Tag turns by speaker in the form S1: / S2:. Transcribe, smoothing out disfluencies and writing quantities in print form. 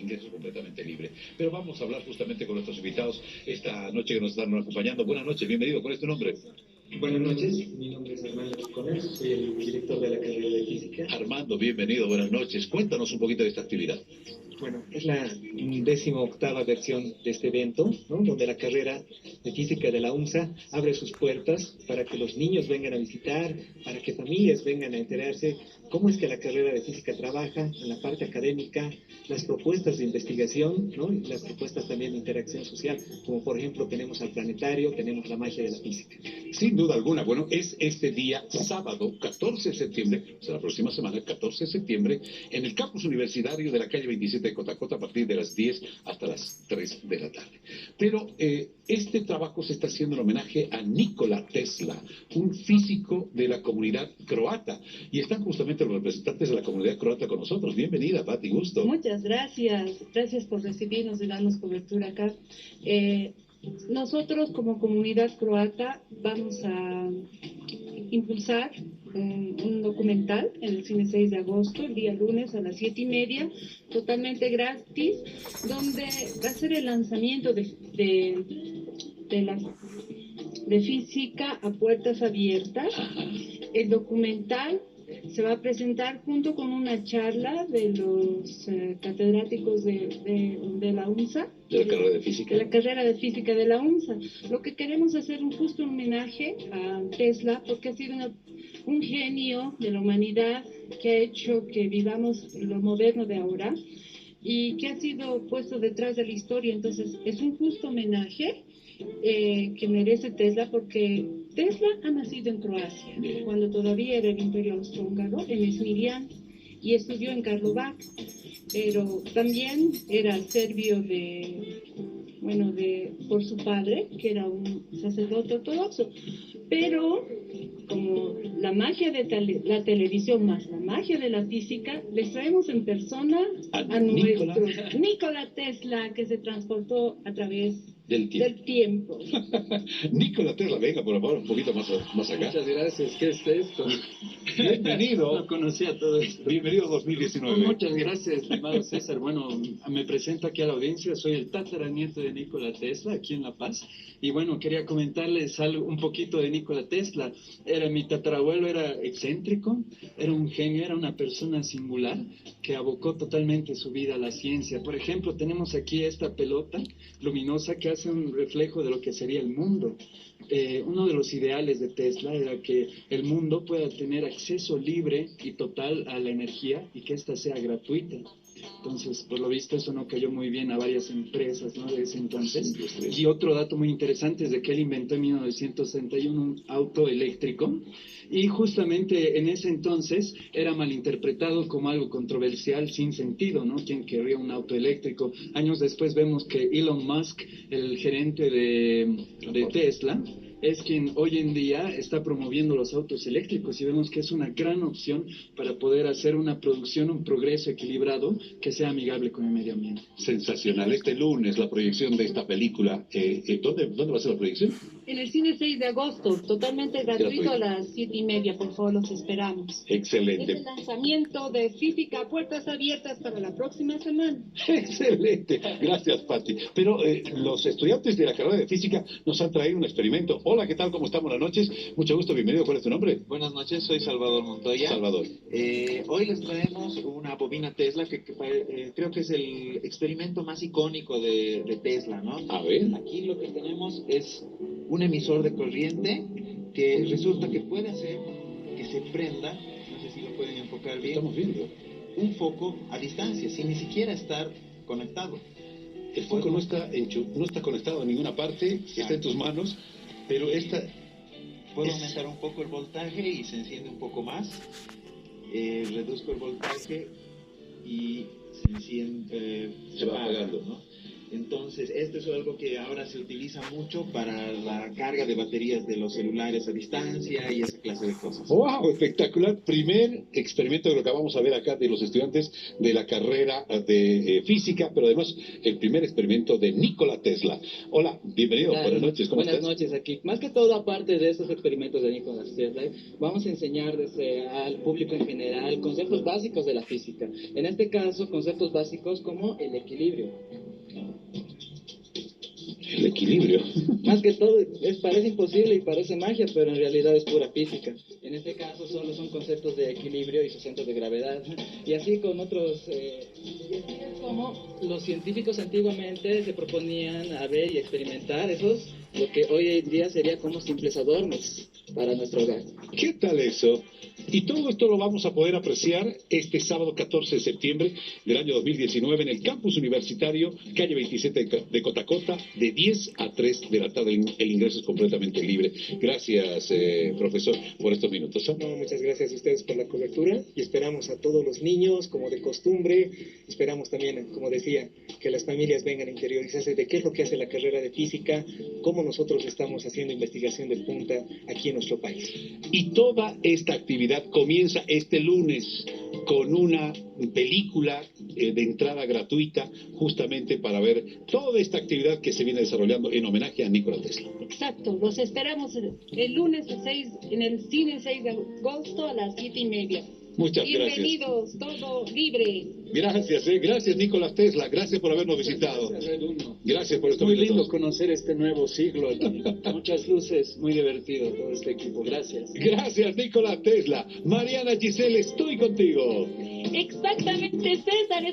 S1: ingreso completamente libre. Pero vamos a hablar justamente con nuestros invitados esta noche que nos están acompañando. Buenas noches, bienvenido. ¿Cuál es tu nombre?
S2: Buenas noches, mi nombre es Armando Chicones, soy el director de la carrera de Física.
S1: Armando, bienvenido, buenas noches. Cuéntanos un poquito de esta actividad.
S2: Bueno, es la 18ª versión de este evento, ¿no? Donde la carrera de Física de la UNSA abre sus puertas para que los niños vengan a visitar, para que familias vengan a enterarse cómo es que la carrera de Física trabaja en la parte académica, las propuestas de investigación, ¿no? Y las propuestas también de interacción social, como por ejemplo tenemos al planetario, tenemos la magia de la física.
S1: Sin duda alguna, bueno, es este día, sábado, 14 de septiembre, o sea, la próxima semana, 14 de septiembre, en el campus universitario de la calle 27 de Cotacota a partir de las 10 hasta las 3 de la tarde. Pero este trabajo se está haciendo en homenaje a Nikola Tesla, un físico de la comunidad croata. Y están justamente los representantes de la comunidad croata con nosotros. Bienvenida, Pati, gusto.
S3: Muchas gracias. Gracias por recibirnos y darnos cobertura acá. Nosotros como comunidad croata vamos a impulsar un documental en el cine 6 de agosto, el día lunes a las 7:30, totalmente gratis, donde va a ser el lanzamiento de física a puertas abiertas. El documental se va a presentar junto con una charla de los catedráticos de la UNSA.
S1: De la carrera de física.
S3: De la carrera de física de la UNSA. Lo que queremos hacer es un justo homenaje a Tesla, porque ha sido un genio de la humanidad que ha hecho que vivamos lo moderno de ahora y que ha sido puesto detrás de la historia. Entonces, es un justo homenaje que merece Tesla, porque Tesla ha nacido en Croacia, cuando todavía era el Imperio Austrohúngaro, en Smiljan, y estudió en Karlovac, pero también era serbio por su padre, que era un sacerdote ortodoxo. Pero como la magia de la televisión más la magia de la física, les traemos en persona a nuestro Nikola Tesla, que se transportó a través del tiempo.
S1: Nikola Tesla, venga, por favor, un poquito más acá.
S4: Muchas gracias. ¿Qué es esto?
S1: Bienvenido.
S4: No conocía todo esto.
S1: Bienvenido 2019.
S4: Muchas gracias, estimado César. Bueno, me presento aquí a la audiencia. Soy el tataranieto de Nikola Tesla, aquí en La Paz. Y bueno, quería comentarles un poquito de Nikola Tesla. Mi tatarabuelo era excéntrico, era un genio, era una persona singular que abocó totalmente su vida a la ciencia. Por ejemplo, tenemos aquí esta pelota luminosa que hace un reflejo de lo que sería el mundo. Uno de los ideales de Tesla era que el mundo pueda tener acceso libre y total a la energía y que ésta sea gratuita. Entonces, por lo visto, eso no cayó muy bien a varias empresas, ¿no?, de ese entonces. Y otro dato muy interesante es de que él inventó en 1961 un auto eléctrico, y justamente en ese entonces era malinterpretado como algo controversial, sin sentido, ¿no? ¿Quién querría un auto eléctrico? Años después vemos que Elon Musk, el gerente de Tesla, es quien hoy en día está promoviendo los autos eléctricos, y vemos que es una gran opción para poder hacer una producción, un progreso equilibrado que sea amigable con el medio ambiente.
S1: Sensacional. Este lunes la proyección de esta película, ¿dónde va a ser la proyección?
S3: En el cine 6 de agosto, totalmente gratuito a las 7:30, por favor, los esperamos.
S1: Excelente.
S3: Es el lanzamiento de Física a puertas abiertas para la próxima semana.
S1: Excelente. Gracias, Pati. Pero los estudiantes de la carrera de física nos han traído un experimento. Hola, ¿qué tal? ¿Cómo están? Buenas noches. Mucho gusto, bienvenido. ¿Cuál es tu nombre?
S5: Buenas noches, soy Salvador Montoya.
S1: Salvador.
S5: Hoy les traemos una bobina Tesla que creo que es el experimento más icónico de Tesla, ¿no?
S1: A ver.
S5: Aquí lo que tenemos es un emisor de corriente que resulta que puede hacer que se prenda, no sé si lo pueden enfocar bien.
S1: Estamos viendo.
S5: Un foco a distancia, sin ni siquiera estar conectado.
S1: El foco no está conectado a ninguna parte. Exacto. Está en tus manos, pero esta...
S5: Puedo aumentar un poco el voltaje y se enciende un poco más. Reduzco el voltaje y se enciende,
S1: se va apagando,
S5: ¿no? Entonces, esto es algo que ahora se utiliza mucho para la carga de baterías de los celulares a distancia y esa clase de cosas.
S1: ¡Wow! Espectacular. Primer experimento de lo que vamos a ver acá de los estudiantes de la carrera de física, pero además el primer experimento de Nikola Tesla. Hola, bienvenido.
S6: Claro.
S1: Buenas noches. ¿Cómo
S6: Buenas
S1: estás?
S6: noches aquí. Más que todo, aparte de estos experimentos de Nikola Tesla, vamos a enseñar al público en general conceptos básicos de la física. En este caso, conceptos básicos como el equilibrio.
S1: El equilibrio.
S6: Más que todo, parece imposible y parece magia, pero en realidad es pura física. En este caso solo son conceptos de equilibrio y sus centros de gravedad. Y así con otros... y así es como los científicos antiguamente se proponían a ver y experimentar esos, lo que hoy en día sería como simples adornos para nuestro hogar.
S1: ¿Qué tal eso? Y todo esto lo vamos a poder apreciar este sábado 14 de septiembre del año 2019 en el campus universitario, calle 27 de Cotacota, de 10 a 3 de la tarde. El ingreso es completamente libre. Gracias, profesor, por estos minutos.
S2: No, muchas gracias a ustedes por la cobertura y esperamos a todos los niños, como de costumbre. Esperamos también, como decía, que las familias vengan a interiorizarse de qué es lo que hace la carrera de física, cómo nosotros estamos haciendo investigación de punta aquí en nuestro país.
S1: Y toda esta actividad comienza este lunes con una película de entrada gratuita, justamente para ver toda esta actividad que se viene desarrollando en homenaje a Nikola Tesla.
S3: Exacto, los esperamos el lunes a 6, en el cine 6 de agosto a las 7:30.
S1: Muchas gracias.
S3: Bienvenidos, todo libre.
S1: Gracias Nikola Tesla, gracias por habernos visitado.
S4: Gracias, Red Uno.
S1: Gracias por estos
S4: Muy
S1: minutos.
S4: lindo conocer este nuevo siglo aquí. Muchas luces, muy divertido todo este equipo. Gracias.
S1: Gracias Nikola Tesla. Mariana Giselle, estoy contigo.
S3: Exactamente, César,